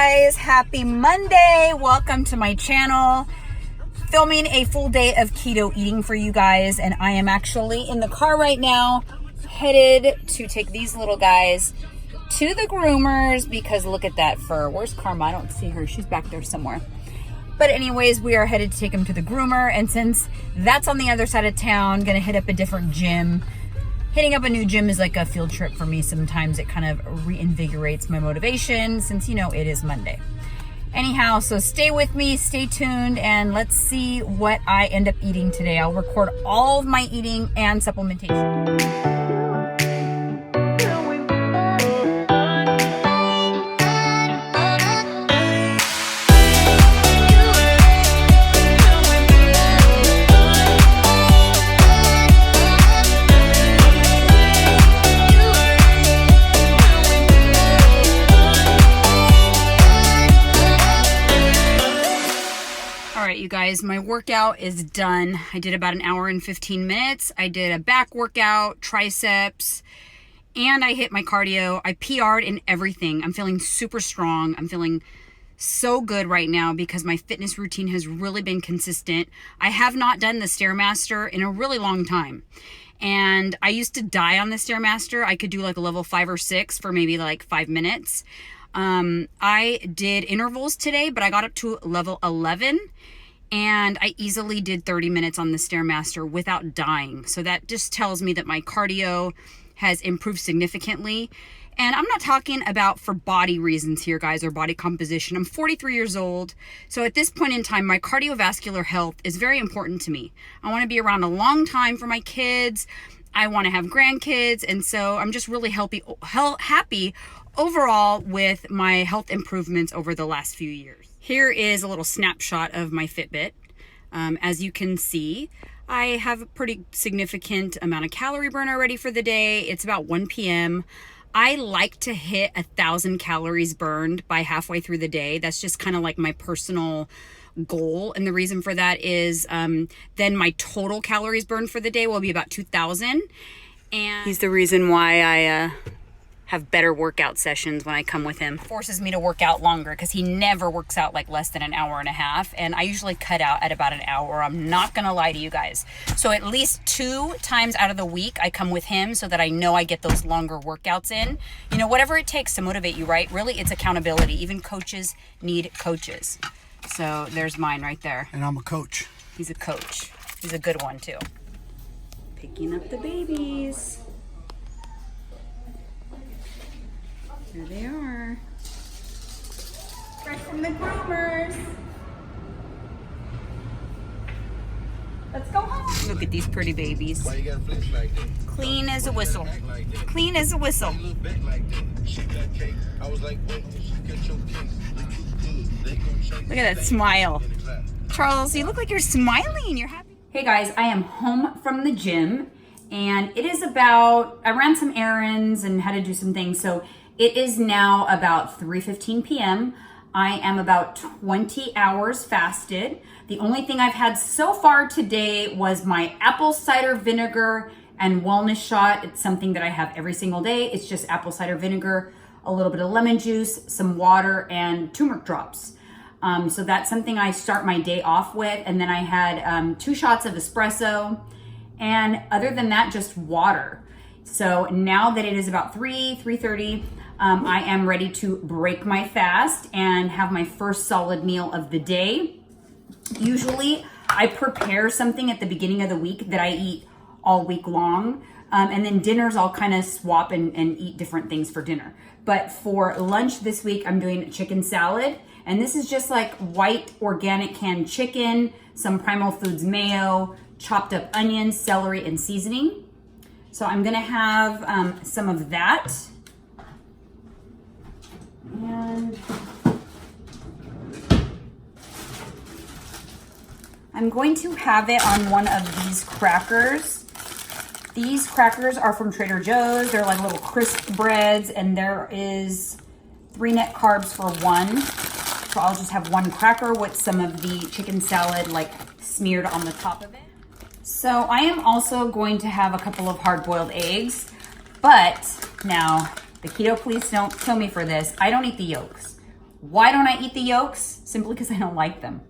guys, happy Monday. Welcome to my channel. Filming a full day of keto eating for you guys, and I am actually in the car right now, headed to take these little guys to the groomers because look at that fur. Where's Karma? I don't see her. She's back there somewhere. But anyways, we are headed to take them to the groomer, and since that's on the other side of town, gonna hit up a different gym. Hitting up a new gym is like a field trip for me. Sometimes it kind of reinvigorates my motivation since, you know, it is Monday. Anyhow, so stay with me, stay tuned, and let's see what I end up eating today. I'll record all of my eating and supplementation. You guys, my workout is done. I did about an hour and 15 minutes. I did a back workout, triceps, and I hit my cardio. I PR'd in everything. I'm feeling super strong. I'm feeling so good right now because my fitness routine has really been consistent. I have not done the Stairmaster in a really long time. And I used to die on the Stairmaster. I could do like a level 5 or 6 for maybe like 5 minutes. I did intervals today, but I got up to level 11. And I easily did 30 minutes on the Stairmaster without dying. So that just tells me that my cardio has improved significantly. And I'm not talking about for body reasons here, guys, or body composition. I'm 43 years old. So at this point in time, my cardiovascular health is very important to me. I want to be around a long time for my kids. I want to have grandkids. And so I'm just really happy overall with my health improvements over the last few years. Here is a little snapshot of my Fitbit. As you can see, I have a pretty significant amount of calorie burn already for the day. It's about 1 p.m. I like to hit 1,000 calories burned by halfway through the day. That's just kind of like my personal goal. And the reason for that is then my total calories burned for the day will be about 2,000. And he's the reason why I have better workout sessions when I come with him. Forces me to work out longer because he never works out like less than an hour and a half. And I usually cut out at about an hour. I'm not gonna lie to you guys. So at least 2 times out of the week, I come with him so that I know I get those longer workouts in. You know, whatever it takes to motivate you, right? Really, it's accountability. Even coaches need coaches. So there's mine right there. And I'm a coach. He's a coach. He's a good one too. Picking up the babies. Here they are. Fresh from the groomers. Let's go home. Look at these pretty babies. Clean as a whistle. Clean as a whistle. Look at that smile. Charles, you look like you're smiling. You're happy. Hey guys, I am home from the gym and it is about, I ran some errands and had to do some things. So it is now about 3:15 p.m. I am about 20 hours fasted. The only thing I've had so far today was my apple cider vinegar and wellness shot. It's something that I have every single day. It's just apple cider vinegar, a little bit of lemon juice, some water, and turmeric drops. So that's something I start my day off with. And then I had 2 shots of espresso. And other than that, just water. So now that it is about 3:30, I am ready to break my fast and have my first solid meal of the day. Usually I prepare something at the beginning of the week that I eat all week long. And then dinners, I'll kind of swap and eat different things for dinner. But for lunch this week, I'm doing chicken salad. And this is just like white organic canned chicken, some Primal Foods mayo, chopped up onions, celery, and seasoning. So I'm gonna have some of that. And I'm going to have it on one of these crackers. These crackers are from Trader Joe's. They're like little crisp breads, and there is 3 net carbs for 1. So I'll just have 1 cracker with some of the chicken salad like smeared on the top of it. So I am also going to have a couple of hard-boiled eggs, but now the keto police don't kill me for this. I don't eat the yolks. Why don't I eat the yolks? Simply because I don't like them.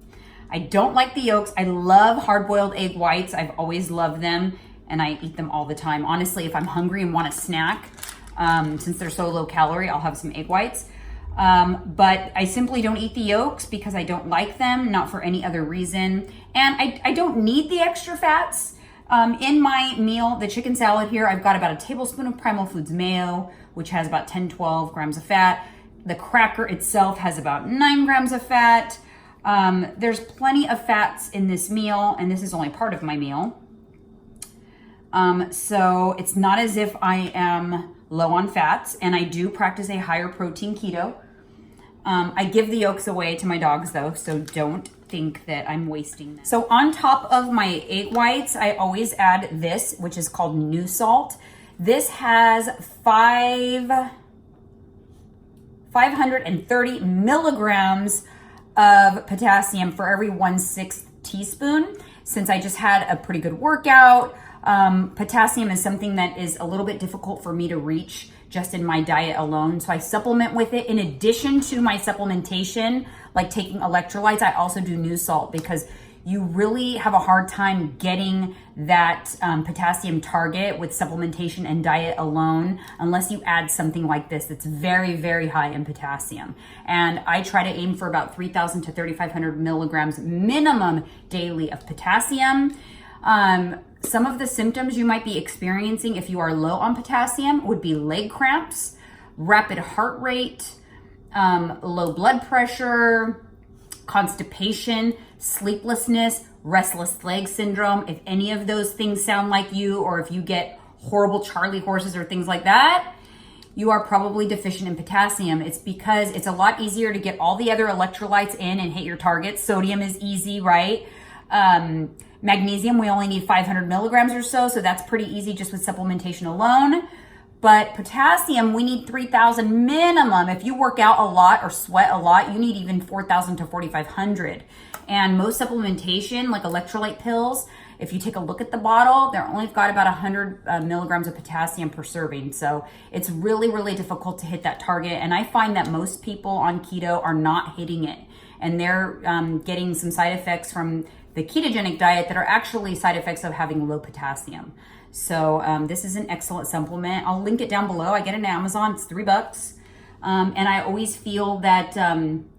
I don't like the yolks. I love hard-boiled egg whites. I've always loved them, and I eat them all the time. Honestly, if I'm hungry and want a snack, since they're so low calorie, I'll have some egg whites. But I simply don't eat the yolks because I don't like them, not for any other reason. And I don't need the extra fats. In my meal, the chicken salad here, I've got about a tablespoon of Primal Foods mayo, which has about 10, 12 grams of fat. The cracker itself has about 9 grams of fat. There's plenty of fats in this meal, and this is only part of my meal. So it's not as if I am low on fats, and I do practice a higher protein keto. I give the yolks away to my dogs though, so don't think that I'm wasting them. So on top of my egg whites, I always add this, which is called new salt. This has 530 milligrams of potassium for every 1/6 teaspoon. Since I just had a pretty good workout, potassium is something that is a little bit difficult for me to reach just in my diet alone. So I supplement with it. In addition to my supplementation, like taking electrolytes, I also do new salt because you really have a hard time getting that potassium target with supplementation and diet alone unless you add something like this that's very, very high in potassium. And I try to aim for about 3,000 to 3,500 milligrams minimum daily of potassium. Some of the symptoms you might be experiencing if you are low on potassium would be leg cramps, rapid heart rate, low blood pressure, constipation, sleeplessness, restless leg syndrome. If any of those things sound like you, or if you get horrible Charlie horses or things like that, you are probably deficient in potassium. It's because it's a lot easier to get all the other electrolytes in and hit your targets. Sodium is easy, right? Magnesium, we only need 500 milligrams or so that's pretty easy just with supplementation alone. But potassium, we need 3,000 minimum. If you work out a lot or sweat a lot, you need even 4,000 to 4,500. And most supplementation, like electrolyte pills, if you take a look at the bottle, they're only got about 100 milligrams of potassium per serving. So it's really, really difficult to hit that target. And I find that most people on keto are not hitting it. And they're getting some side effects from the ketogenic diet that are actually side effects of having low potassium. So this is an excellent supplement. I'll link it down below. I get it on Amazon. It's $3. And I always feel that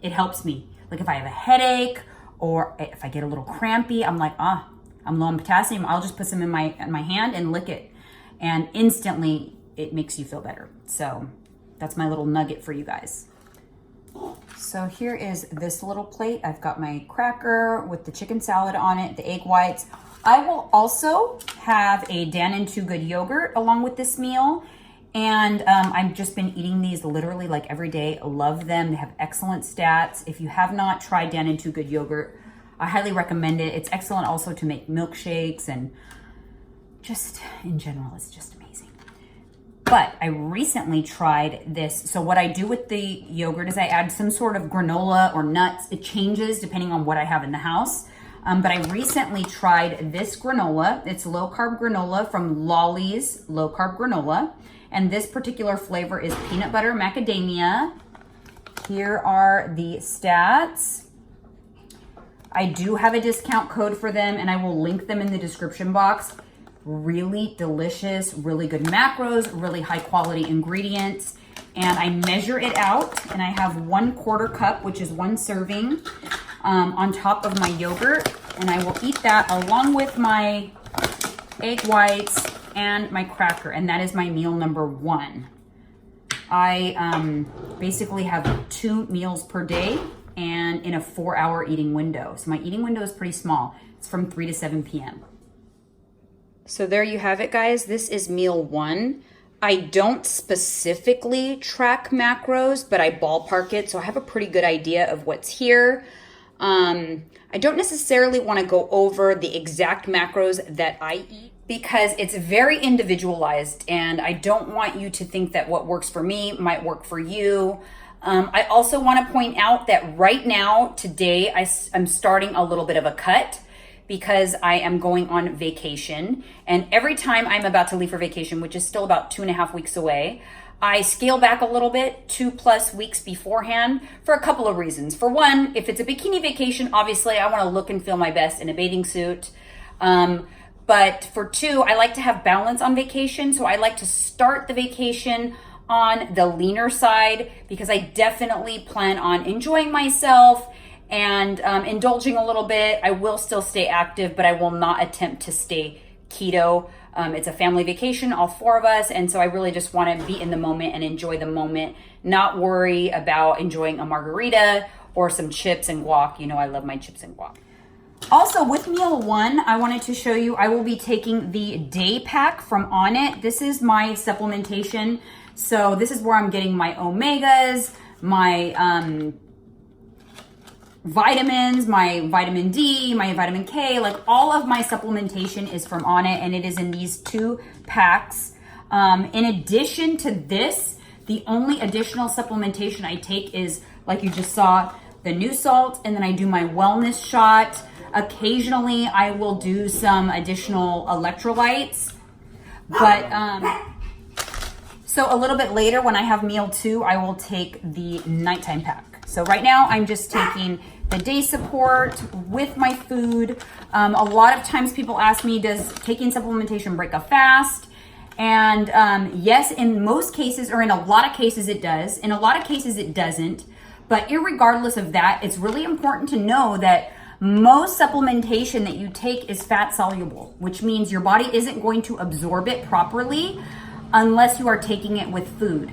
it helps me. Like if I have a headache or if I get a little crampy, I'm like, I'm low on potassium. I'll just put some in my hand and lick it. And instantly it makes you feel better. So that's my little nugget for you guys. So here is this little plate. I've got my cracker with the chicken salad on it, the egg whites. I will also have a Dan & Too Good yogurt along with this meal. And I've just been eating these literally like every day. I love them. They have excellent stats. If you have not tried Dan & Too Good yogurt, I highly recommend it. It's excellent also to make milkshakes and just in general, it's just amazing. But I recently tried this. So what I do with the yogurt is I add some sort of granola or nuts. It changes depending on what I have in the house. But I recently tried this granola. It's low carb granola from Lolli's low carb granola. And this particular flavor is peanut butter macadamia. Here are the stats. I do have a discount code for them and I will link them in the description box. Really delicious, really good macros, really high quality ingredients. And I measure it out and I have 1/4 cup, which is 1 serving on top of my yogurt. And I will eat that along with my egg whites and my cracker. And that is my meal number 1. I basically have 2 meals per day and in a 4-hour eating window. So my eating window is pretty small. It's from 3 to 7 p.m. So there you have it, guys. This is meal 1. I don't specifically track macros, but I ballpark it. So I have a pretty good idea of what's here. I don't necessarily want to go over the exact macros that I eat because it's very individualized and I don't want you to think that what works for me might work for you. I also want to point out that right now, today, I'm starting a little bit of a cut because I am going on vacation. And every time I'm about to leave for vacation, which is still about 2.5 weeks away, I scale back a little bit 2+ weeks beforehand for a couple of reasons. For one, if it's a bikini vacation, obviously I want to look and feel my best in a bathing suit. But for two, I like to have balance on vacation. So I like to start the vacation on the leaner side because I definitely plan on enjoying myself and indulging a little bit. I will still stay active, but I will not attempt to stay keto. It's a family vacation, all 4 of us. And so I really just want to be in the moment and enjoy the moment, not worry about enjoying a margarita or some chips and guac. You know, I love my chips and guac. Also with meal 1, I wanted to show you, I will be taking the day pack from ONNIT. This is my supplementation. So this is where I'm getting my omegas, my vitamins, my vitamin D, my vitamin K, like all of my supplementation is from ONNIT, and it is in these 2 packs. In addition to this, the only additional supplementation I take is, like you just saw, the new salt, and then I do my wellness shot. Occasionally I will do some additional electrolytes, but so a little bit later when I have meal 2, I will take the nighttime pack. So right now I'm just taking the day support with my food. A lot of times people ask me, does taking supplementation break a fast? And yes, in most cases, or in a lot of cases it does. In a lot of cases it doesn't. But irregardless of that, it's really important to know that most supplementation that you take is fat soluble, which means your body isn't going to absorb it properly unless you are taking it with food.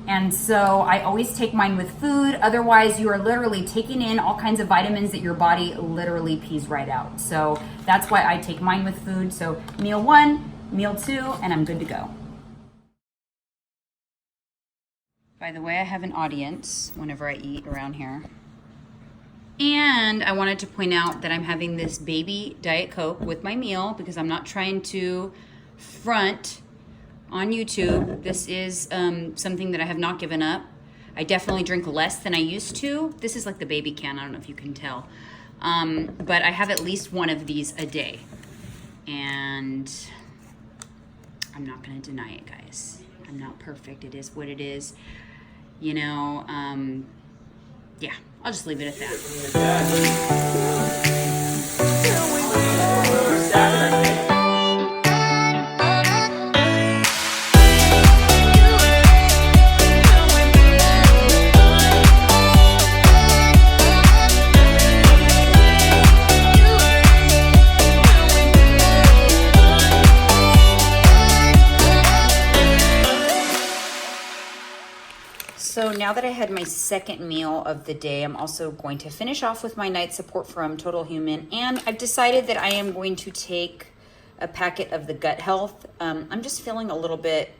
And so I always take mine with food. Otherwise, you are literally taking in all kinds of vitamins that your body literally pees right out. So that's why I take mine with food. So meal 1, meal 2, and I'm good to go. By the way, I have an audience whenever I eat around here. And I wanted to point out that I'm having this baby Diet Coke with my meal because I'm not trying to front on YouTube. This is something that I have not given up. I definitely drink less than I used to. This is like the baby can, I don't know if you can tell. But I have at least one of these a day. And I'm not gonna deny it, guys. I'm not perfect, it is what it is. You know, yeah, I'll just leave it at that. So now that I had my second meal of the day, I'm also going to finish off with my night support from Total Human. And I've decided that I am going to take a packet of the Gut Health. I'm just feeling a little bit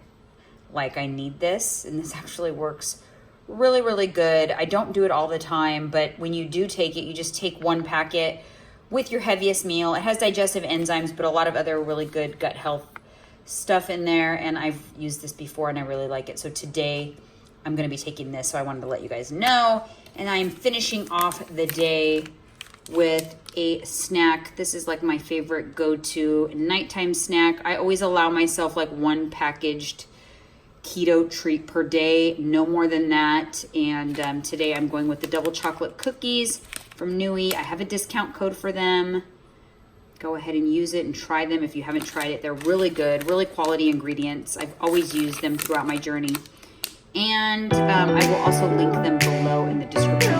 like I need this, and this actually works really, really good. I don't do it all the time, but when you do take it, you just take 1 packet with your heaviest meal. It has digestive enzymes, but a lot of other really good gut health stuff in there. And I've used this before and I really like it. So today I'm going to be taking this, so I wanted to let you guys know. And I'm finishing off the day with a snack. This is like my favorite go-to nighttime snack. I always allow myself like 1 packaged keto treat per day, no more than that. And today I'm going with the double chocolate cookies from Nui. I have a discount code for them. Go ahead and use it and try them if you haven't tried it. They're really good, really quality ingredients. I've always used them throughout my journey. And I will also link them below in the description.